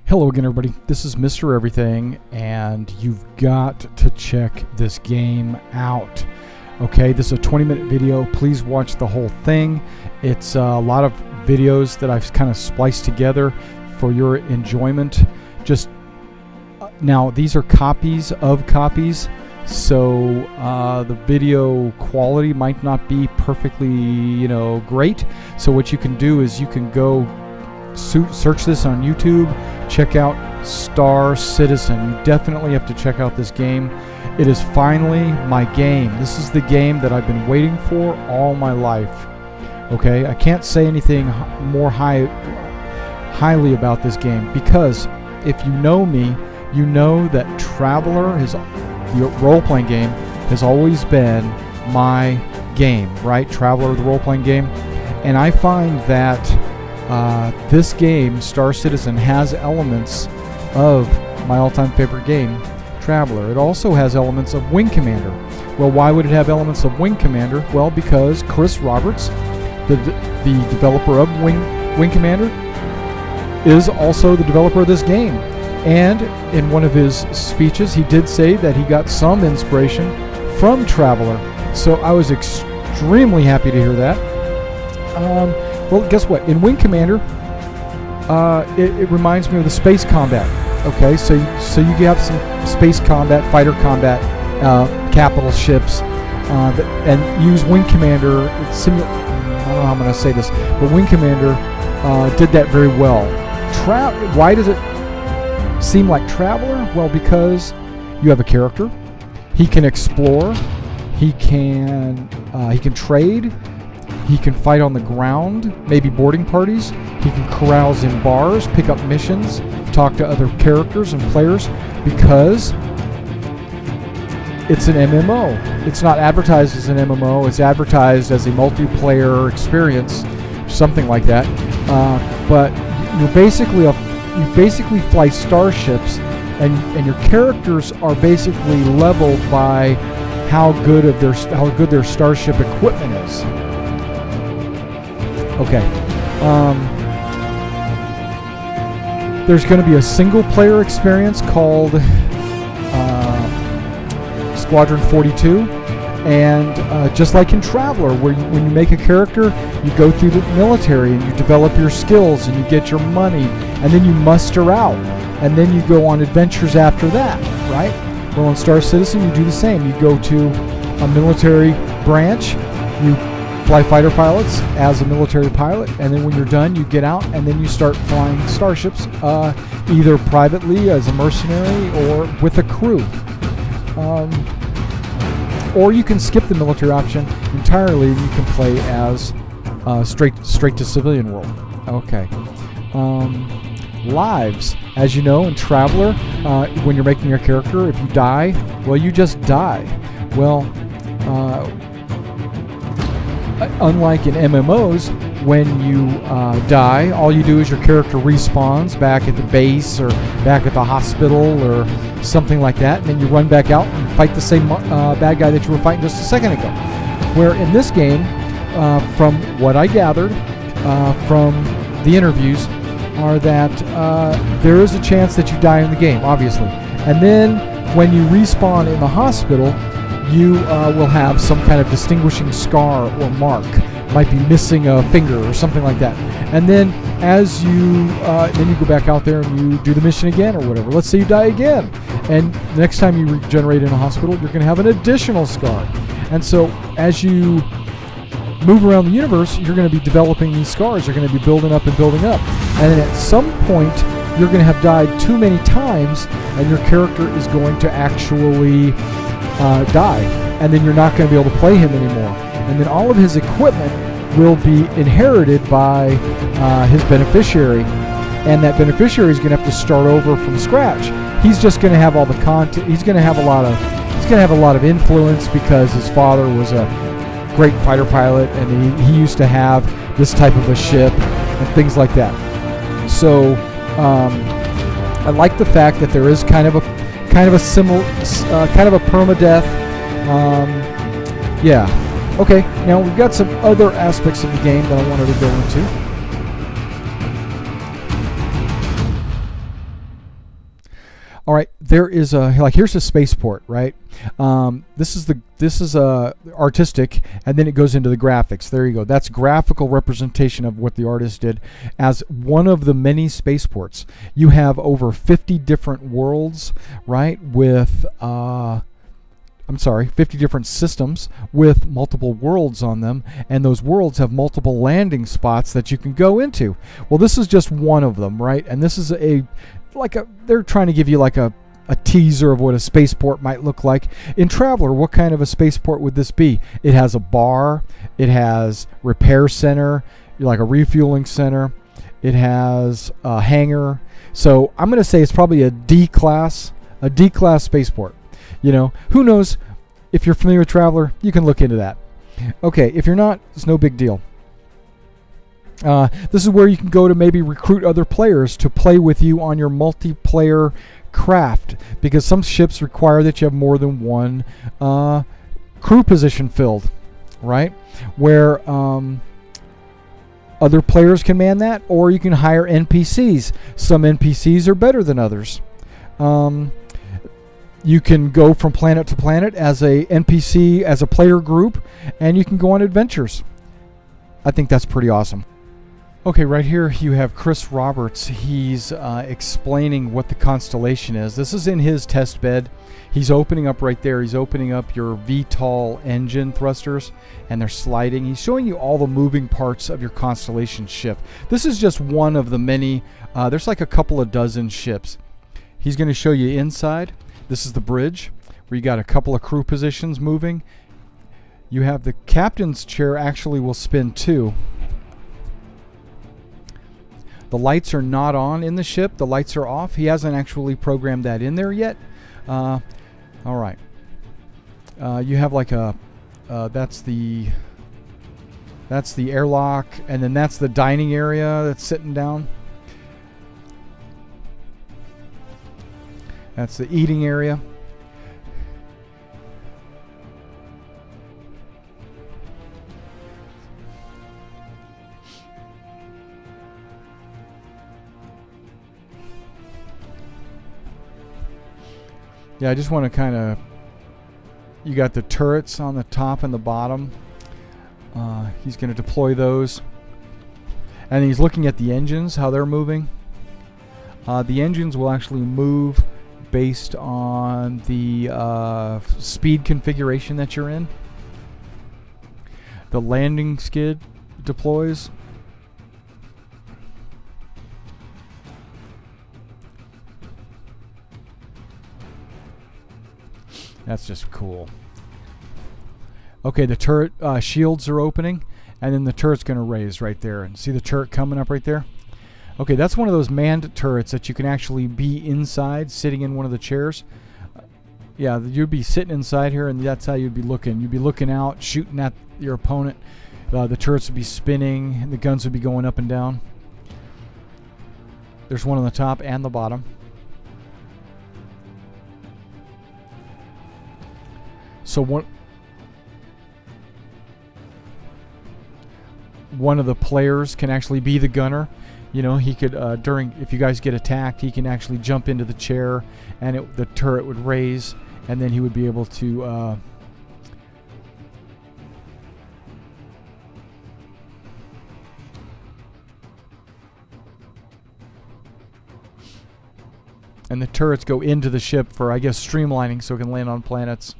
Hello again, everybody. This is Mr. Everything, and you've got to check this game out. Okay, this is a 20-minute video. Please watch the whole thing. It's a lot of videos that I've kind of spliced together for your enjoyment. Just now, these are copies of copies, so the video quality might not be perfectly, great. So what you can do is you can go search this on YouTube, check out Star Citizen. You definitely have to check out this game. It is finally my game. This is the game that I've been waiting for all my life. Okay, I can't say anything more highly about this game, because if you know me, you know that Traveler, the role-playing game, has always been my game, right? Traveler, the role-playing game. And I find that this game, Star Citizen, has elements of my all-time favorite game, Traveler. It also has elements of Wing Commander. Well, why would it have elements of Wing Commander? Well, because Chris Roberts, the developer of Wing Commander, is also the developer of this game. And in one of his speeches, he did say that he got some inspiration from Traveler. So I was extremely happy to hear that. Well, guess what? In Wing Commander, it reminds me of the space combat. Okay, so you have some space combat, fighter combat, capital ships, and use Wing Commander. I don't know how I'm going to say this, but Wing Commander did that very well. Why does it seem like Traveler? Well, because you have a character. He can explore. He can trade. He can fight on the ground, maybe boarding parties. He can carouse in bars, pick up missions, talk to other characters and players, because it's an MMO. It's not advertised as an MMO. It's advertised as a multiplayer experience, something like that. But you basically fly starships, and your characters are basically leveled by how good their starship equipment is. Okay. There's going to be a single-player experience called Squadron 42, and just like in Traveler, when you make a character, you go through the military and you develop your skills and you get your money, and then you muster out, and then you go on adventures after that, right? Well, in Star Citizen, you do the same. You go to a military branch, you fly fighter pilots as a military pilot, and then when you're done, you get out and then you start flying starships, either privately as a mercenary or with a crew. Or you can skip the military option entirely and you can play as straight to civilian world. Okay. Lives, as you know, in Traveler, when you're making your character, if you die, well, you just die. Well, unlike in MMOs, when you die, all you do is your character respawns back at the base or back at the hospital or something like that, and then you run back out and fight the same bad guy that you were fighting just a second ago. Where in this game, from what I gathered from the interviews, are that there is a chance that you die in the game, obviously. And then when you respawn in the hospital, you will have some kind of distinguishing scar or mark. Might be missing a finger or something like that. And then as you go back out there and you do the mission again or whatever. Let's say you die again, and the next time you regenerate in a hospital, you're going to have an additional scar. And so as you move around the universe, you're going to be developing these scars. You're going to be building up and building up. And then at some point, you're going to have died too many times, and your character is going to actually die, and then you're not going to be able to play him anymore. And then all of his equipment will be inherited by his beneficiary, and that beneficiary is going to have to start over from scratch. He's just going to have all the content. He's going to have a lot of influence because his father was a great fighter pilot, and he used to have this type of a ship and things like that. So I like the fact that there is kind of a Perma Death. Yeah. Okay, now we've got some other aspects of the game that I wanted to go into. All right, there is a here's a spaceport, right? This is artistic, and then it goes into the graphics. There you go. That's graphical representation of what the artist did as one of the many spaceports. You have over 50 different worlds, right? With 50 different systems with multiple worlds on them, and those worlds have multiple landing spots that you can go into. Well, this is just one of them, right? And this is they're trying to give you like a teaser of what a spaceport might look like. In Traveler, what kind of a spaceport would this be? It has a bar, it has repair center, like a refueling center, it has a hangar. So I'm going to say it's probably a D-class spaceport. You know, who knows? If you're familiar with Traveler, you can look into that. Okay, if you're not, it's no big deal. This is where you can go to maybe recruit other players to play with you on your multiplayer craft, because some ships require that you have more than one crew position filled, right? Where other players can man that, or you can hire NPCs. Some NPCs are better than others. You can go from planet to planet as a NPC, as a player group, and you can go on adventures. I think that's pretty awesome. Okay, right here you have Chris Roberts. He's explaining what the constellation is. This is in his test bed. He's opening up right there. He's opening up your VTOL engine thrusters, and they're sliding. He's showing you all the moving parts of your constellation ship. This is just one of the many. There's like a couple of dozen ships. He's going to show you inside. This is the bridge where you got a couple of crew positions moving. You have the captain's chair actually will spin too. The lights are not on in the ship. The lights are off. He hasn't actually programmed that in there yet. All right. You have like a that's the airlock, and then that's the dining area that's sitting down. That's the eating area. Yeah, I just want to kind of... You got the turrets on the top and the bottom. He's going to deploy those. And he's looking at the engines, how they're moving. The engines will actually move based on the speed configuration that you're in. The landing skid deploys. That's just cool. Okay, the turret shields are opening, and then the turret's going to raise right there. And see the turret coming up right there? Okay, that's one of those manned turrets that you can actually be inside, sitting in one of the chairs. Yeah, you'd be sitting inside here, and that's how you'd be looking. You'd be looking out, shooting at your opponent. The turrets would be spinning, and the guns would be going up and down. There's one on the top and the bottom. So one of the players can actually be the gunner. You know, he could if you guys get attacked, he can actually jump into the chair, and the turret would raise, and then he would be able to and the turrets go into the ship for, I guess, streamlining, so it can land on planets.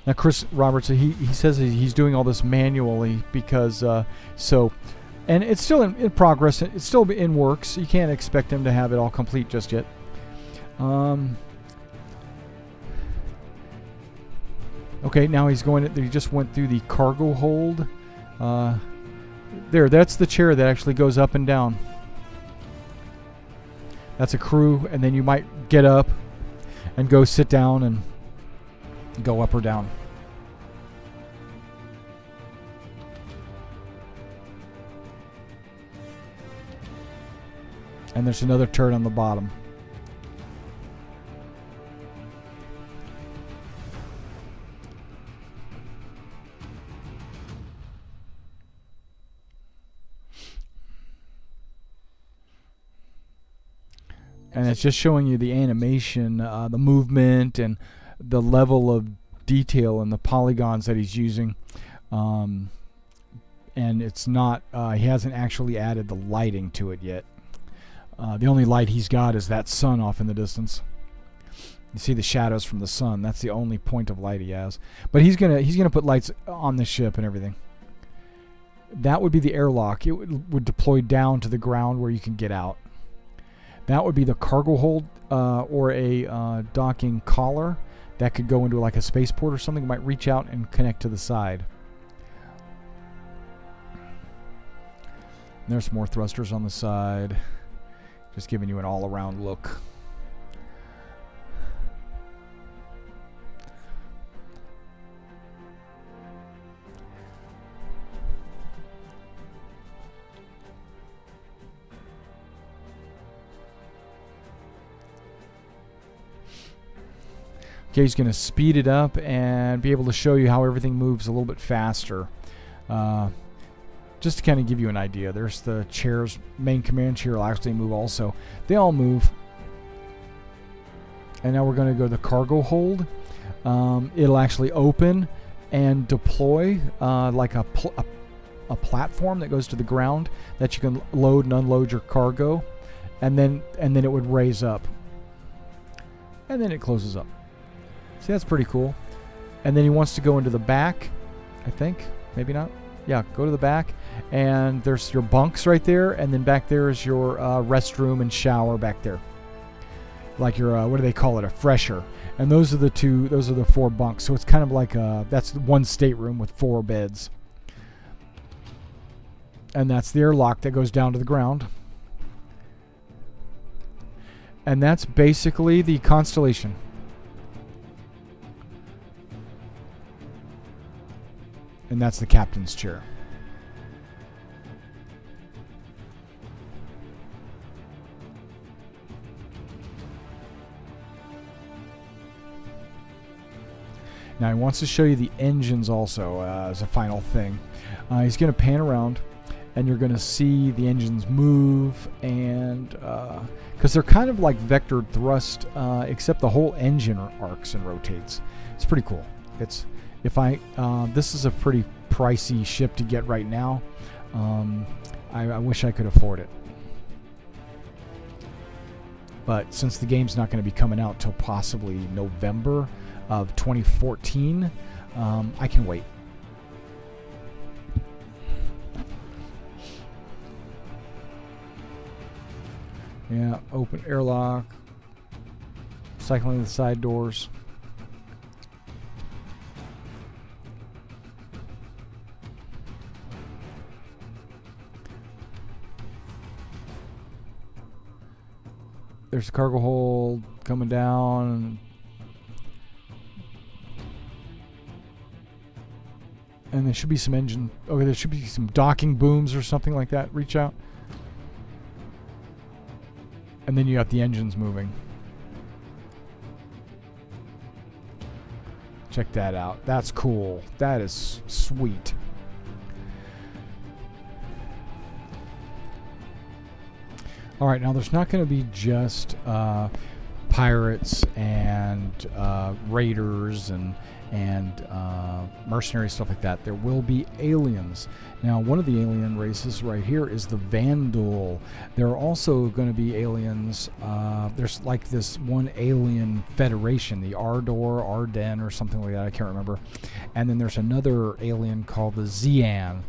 Now, Chris Roberts, he says he's doing all this manually because and it's still in progress. It's still in works. You can't expect him to have it all complete just yet. Okay, now he just went through the cargo hold. That's the chair that actually goes up and down. That's a crew, and then you might get up and go sit down and go up or down. And there's another turret on the bottom. And it's just showing you the animation, the movement, and the level of detail in the polygons that he's using. And it's not, he hasn't actually added the lighting to it yet. The only light he's got is that sun off in the distance. You see the shadows from the sun. That's the only point of light he has. But he's gonna put lights on the ship and everything. That would be the airlock. It would deploy down to the ground where you can get out. That would be the cargo hold, or a docking collar that could go into like a spaceport or something. It might reach out and connect to the side. And there's more thrusters on the side, just giving you an all-around look. Okay, he's going to speed it up and be able to show you how everything moves a little bit faster. Just to kind of give you an idea. There's the chairs. Main command chair will actually move also. They all move. And now we're going to go to the cargo hold. It'll actually open and deploy like a platform that goes to the ground that you can load and unload your cargo. And then it would raise up. And then it closes up. See, that's pretty cool. And then he wants to go into the back, I think. Maybe not. Yeah, go to the back. And there's your bunks right there. And then back there is your restroom and shower back there. Like your, what do they call it? A fresher. And those are the 4 bunks. So it's kind of like that's one stateroom with 4 beds. And that's the airlock that goes down to the ground. And that's basically the Constellation. And that's the captain's chair. Now he wants to show you the engines also as a final thing. He's going to pan around, and you're going to see the engines move, and because they're kind of like vectored thrust, except the whole engine arcs and rotates. It's pretty cool. This is a pretty pricey ship to get right now. I wish I could afford it. But since the game's not going to be coming out till possibly November of 2014, I can wait. Yeah, open airlock, cycling the side doors. There's the cargo hold coming down. And there should be some engine. Okay, there should be some docking booms or something like that. Reach out. And then you got the engines moving. Check that out. That's cool. That is sweet. All right, now there's not going to be just pirates and raiders and mercenary stuff like that. There will be aliens. Now, one of the alien races right here is the Vanduul. There are also going to be aliens. There's like this one alien federation, the Arden or something like that. I can't remember. And then there's another alien called the Xian.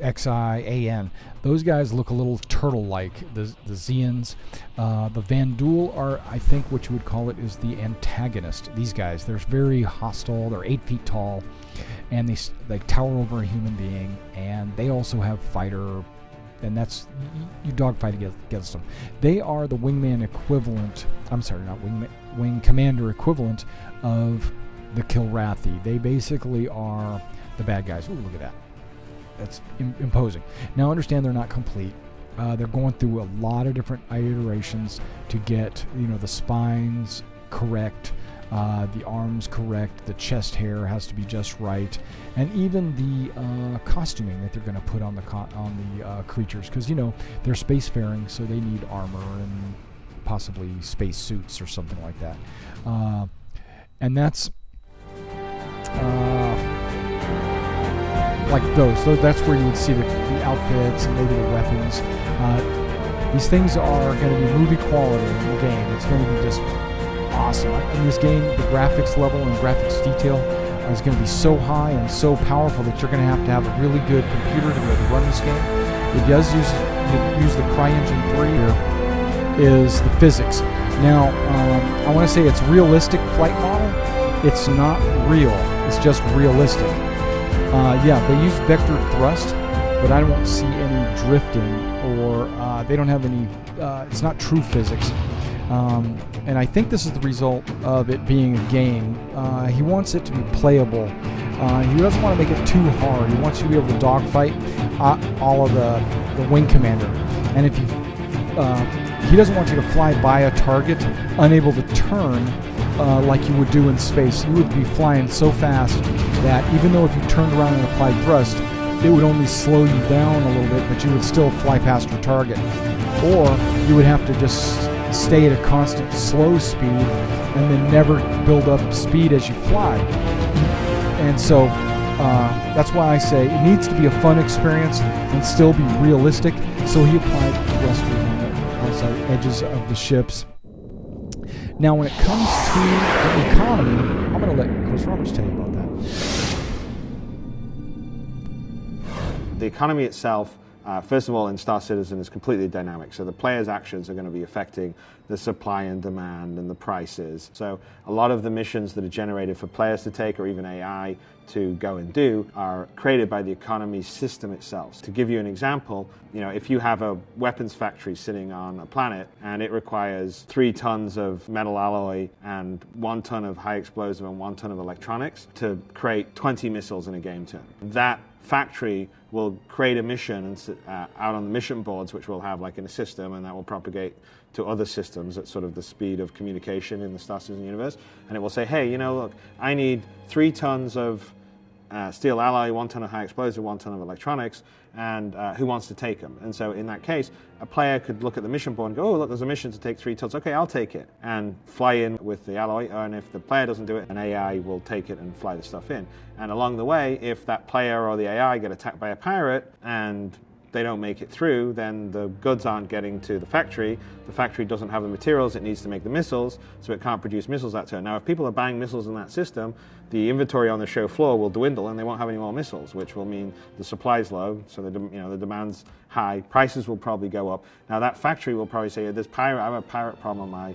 Xian. Those guys look a little turtle-like, the Xians. The Vanduul are, I think what you would call it, is the antagonist. These guys, they're very hostile. They're 8 feet tall, and they tower over a human being, and they also have fighter, and that's, you dogfight against them. They are the wingman equivalent, I'm sorry, not wingman, wing commander equivalent of the Kilrathi. They basically are the bad guys. Ooh, look at that. That's imposing. Now understand they're not complete. They're going through a lot of different iterations to get, the spines correct, the arms correct, the chest hair has to be just right, and even the costuming that they're going to put on the creatures, because they're spacefaring, so they need armor and possibly space suits or something like that. And that's like those. That's where you would see the outfits and maybe the weapons. These things are going to be movie quality in the game. It's going to be just awesome. In this game, the graphics level and graphics detail is going to be so high and so powerful that you're going to have a really good computer to be able to run this game. It does use the CryEngine 3 here, is the physics. Now, I want to say it's realistic flight model. It's not real. It's just realistic. Yeah, they use vector thrust, but I don't see any drifting, or they don't have any, it's not true physics. And I think this is the result of it being a game. He wants it to be playable. He doesn't want to make it too hard. He wants you to be able to dogfight all of the wing commander. And if you, he doesn't want you to fly by a target unable to turn like you would do in space. You would be flying so fast that even though if you turned around and applied thrust, it would only slow you down a little bit, but you would still fly past your target. Or you would have to just stay at a constant slow speed and then never build up speed as you fly. And so that's why I say it needs to be a fun experience and still be realistic. So he applied thrusters on the outside edges of the ships. Now when it comes to the economy, I'm going to let Chris Roberts tell you about that. The economy itself, first of all, in Star Citizen is completely dynamic. So the player's actions are going to be affecting the supply and demand and the prices. So a lot of the missions that are generated for players to take, or even AI to go and do, are created by the economy system itself. To give you an example, if you have a weapons factory sitting on a planet and it requires 3 tons of metal alloy and 1 ton of high explosive and 1 ton of electronics to create 20 missiles in a game turn, that factory will create a mission out on the mission boards, which will have like in a system, and that will propagate to other systems at sort of the speed of communication in the Star Citizen universe. And it will say, hey, look, I need 3 tons of steel alloy, 1 ton of high explosive, 1 ton of electronics, and who wants to take them? And so in that case, a player could look at the mission board and go, oh, look, there's a mission to take 3 tons. Okay, I'll take it, and fly in with the alloy. And if the player doesn't do it, an AI will take it and fly the stuff in. And along the way, if that player or the AI get attacked by a pirate and they don't make it through, then the goods aren't getting to the factory. The factory doesn't have the materials it needs to make the missiles, so it can't produce missiles that turn. Now, if people are buying missiles in that system, the inventory on the show floor will dwindle and they won't have any more missiles, which will mean the supply's low, so the demand's high. Prices will probably go up. Now, that factory will probably say, I have a pirate problem on my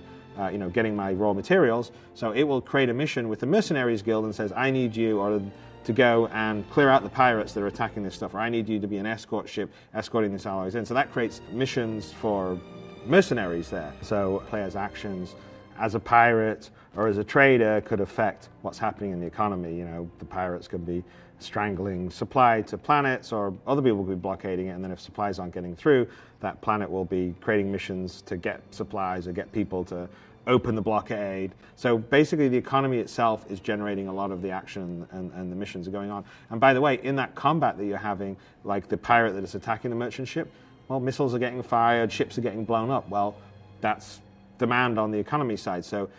getting my raw materials, so it will create a mission with the Mercenaries Guild and says, I need you to go and clear out the pirates that are attacking this stuff, or I need you to be an escort ship escorting these alloys in. So that creates missions for mercenaries there. So players' actions as a pirate or as a trader could affect what's happening in the economy. The pirates could be strangling supply to planets, or other people could be blockading it, and then if supplies aren't getting through, that planet will be creating missions to get supplies or get people to open the blockade. So basically the economy itself is generating a lot of the action, and the missions are going on. And by the way, in that combat that you're having, like the pirate that is attacking the merchant ship, well, missiles are getting fired, ships are getting blown up. Well, that's demand on the economy side. So,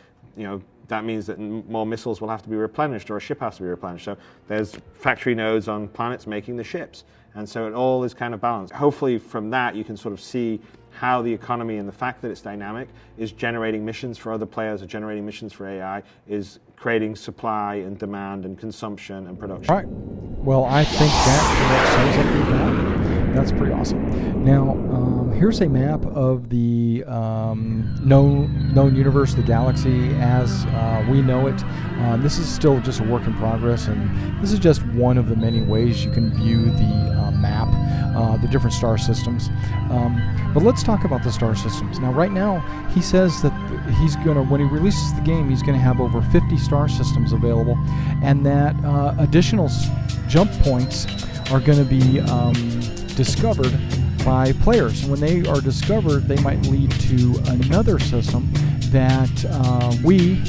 that means that more missiles will have to be replenished, or a ship has to be replenished. So there's factory nodes on planets making the ships. And so it all is kind of balanced. Hopefully from that you can sort of see how the economy, and the fact that it's dynamic, is generating missions for other players, or generating missions for AI, is creating supply and demand and consumption and production. All right. Well, I think that sums up the map. That's pretty awesome. Now, here's a map of the known universe, the galaxy as we know it. This is still just a work in progress, and this is just one of the many ways you can view the map, the different star systems. But let's talk about the star systems. Now, right now, he says that he's going to, when he releases the game, he's going to have over 50 star systems available, and that additional jump points are going to be discovered by players. And when they are discovered, they might lead to another system that we,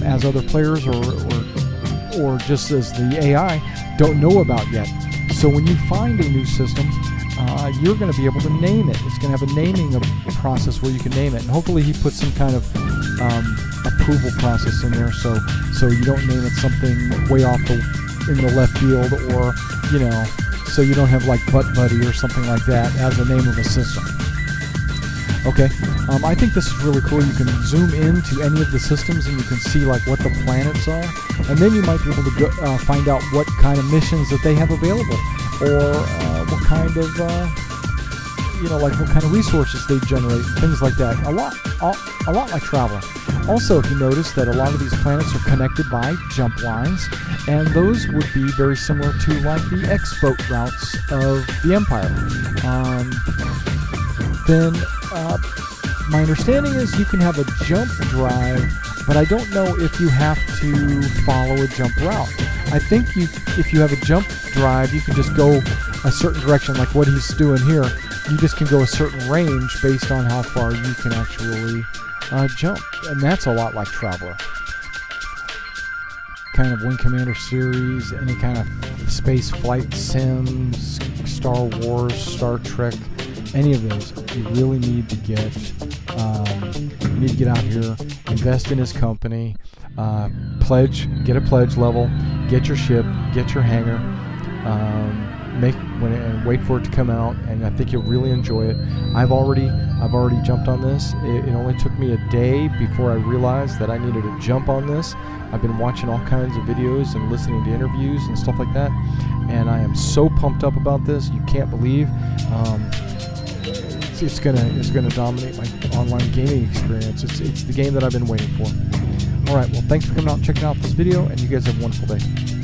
as other players or just as the AI, don't know about yet. So when you find a new system, you're going to be able to name it. It's going to have a naming process where you can name it, and hopefully he puts some kind of approval process in there, so you don't name it something way off in the left field, or so you don't have like Butt Buddy or something like that as the name of a system. Okay, I think this is really cool. You can zoom into any of the systems and you can see like what the planets are, and then you might be able to go, find out what kind of missions that they have available, or what kind of like what kind of resources they generate, things like that. A lot like Traveler. Also, if you notice that a lot of these planets are connected by jump lines, and those would be very similar to like the X-boat routes of the Empire. Then my understanding is you can have a jump drive, but I don't know if you have to follow a jump route. I think if you have a jump drive, you can just go a certain direction, like what he's doing here. You just can go a certain range based on how far you can actually jump, and that's a lot like Traveler. Kind of Wing Commander series, any kind of space flight sims, Star Wars, Star Trek, any of those, you really need to get out here, invest in his company, get a pledge level, get your ship, get your hangar, and wait for it to come out, and I think you'll really enjoy it. I've already jumped on this. It only took me a day before I realized that I needed to jump on this. I've been watching all kinds of videos and listening to interviews and stuff like that, and I am so pumped up about this. You can't believe. It's gonna dominate my online gaming experience. It's the game that I've been waiting for. All right, well, thanks for coming out and checking out this video, and you guys have a wonderful day.